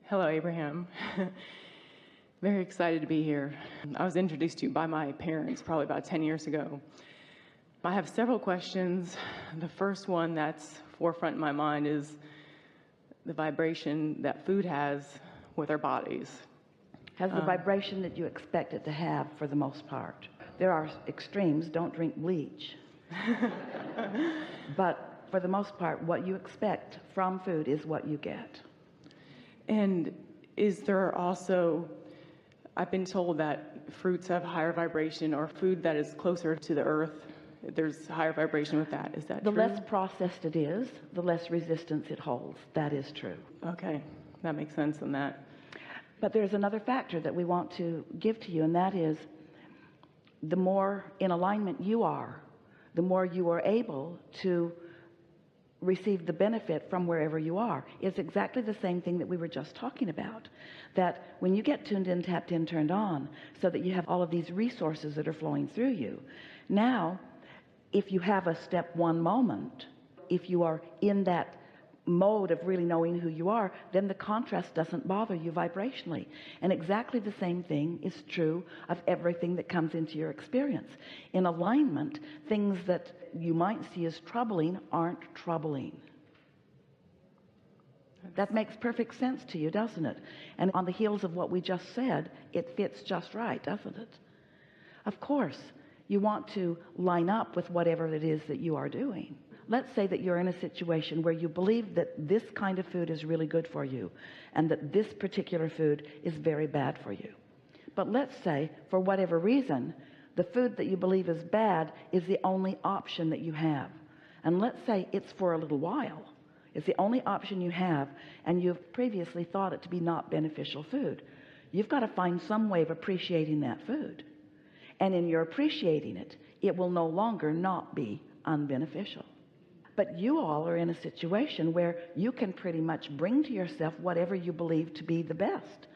Hello, Abraham. Very excited to be here. I was introduced to you by my parents probably about 10 years ago. I have several questions. The first one that's forefront in my mind is the vibration that food has with our bodies. Has the vibration that you expect it to have for the most part. There are extremes, don't drink bleach. But for the most part, what you expect from food is what you get. And is there also, I've been told that fruits have higher vibration, or food that is closer to the earth, there's higher vibration with that. Is that true? The less processed it is, the less resistance it holds. That is true. Okay, that makes sense in that. But there's another factor that we want to give to you, and that is the more in alignment you are, the more you are able to receive the benefit from wherever you are. It's exactly the same thing that we were just talking about, that when you get tuned in, tapped in, turned on, so that you have all of these resources that are flowing through you. Now, if you have a step one moment, if you are in that mode of really knowing who you are, then the contrast doesn't bother you vibrationally. And exactly the same thing is true of everything that comes into your experience. In alignment, things that you might see as troubling aren't troubling. That makes perfect sense to you, doesn't it? And on the heels of what we just said, it fits just right, doesn't it? Of course, you want to line up with whatever it is that you are doing. Let's say that you're in a situation where you believe that this kind of food is really good for you and that this particular food is very bad for you. But let's say, for whatever reason, the food that you believe is bad is the only option that you have. And let's say it's for a little while. It's the only option you have, and you've previously thought it to be not beneficial food. You've got to find some way of appreciating that food. And in your appreciating it, it will no longer not be unbeneficial. But you all are in a situation where you can pretty much bring to yourself whatever you believe to be the best.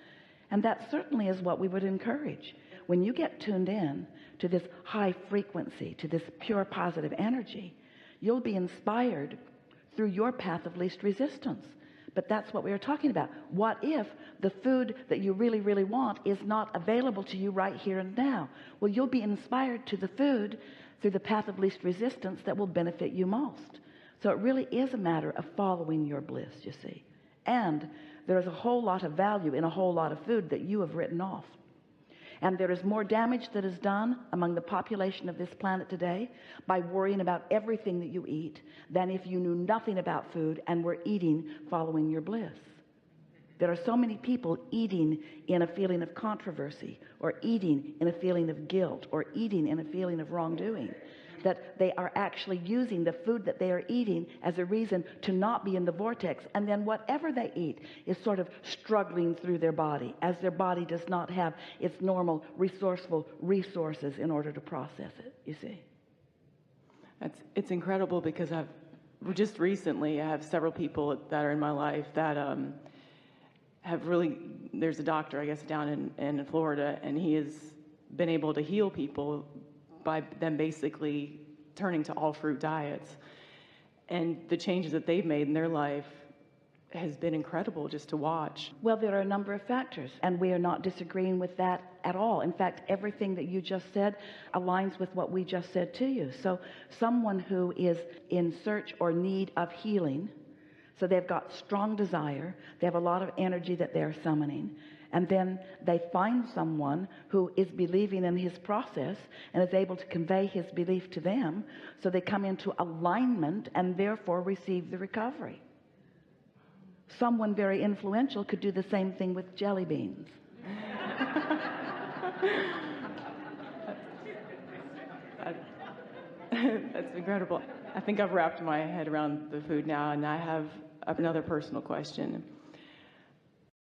And that certainly is what we would encourage. When you get tuned in to this high frequency, to this pure positive energy, you'll be inspired through your path of least resistance. But that's what we were talking about. What if the food that you really, really want is not available to you right here and now? Well, you'll be inspired to the food through the path of least resistance that will benefit you most. So it really is a matter of following your bliss, you see. And there is a whole lot of value in a whole lot of food that you have written off. And there is more damage that is done among the population of this planet today by worrying about everything that you eat than if you knew nothing about food and were eating following your bliss. There are so many people eating in a feeling of controversy, or eating in a feeling of guilt, or eating in a feeling of wrongdoing, that they are actually using the food that they are eating as a reason to not be in the vortex. And then whatever they eat is sort of struggling through their body, as their body does not have its normal resourceful resources in order to process it, you see. It's incredible, because just recently I have several people that are in my life that have really, there's a doctor, I guess, down in Florida, and he has been able to heal people by them basically turning to all fruit diets. And the changes that they've made in their life has been incredible just to watch. Well, there are a number of factors, and we are not disagreeing with that at all. In fact, everything that you just said aligns with what we just said to you. So someone who is in search or need of healing, so they've got strong desire, they have a lot of energy that they're summoning, and then they find someone who is believing in his process and is able to convey his belief to them, so they come into alignment and therefore receive the recovery. Someone very influential could do the same thing with jelly beans. That's incredible. I think I've wrapped my head around the food now, and I have another personal question.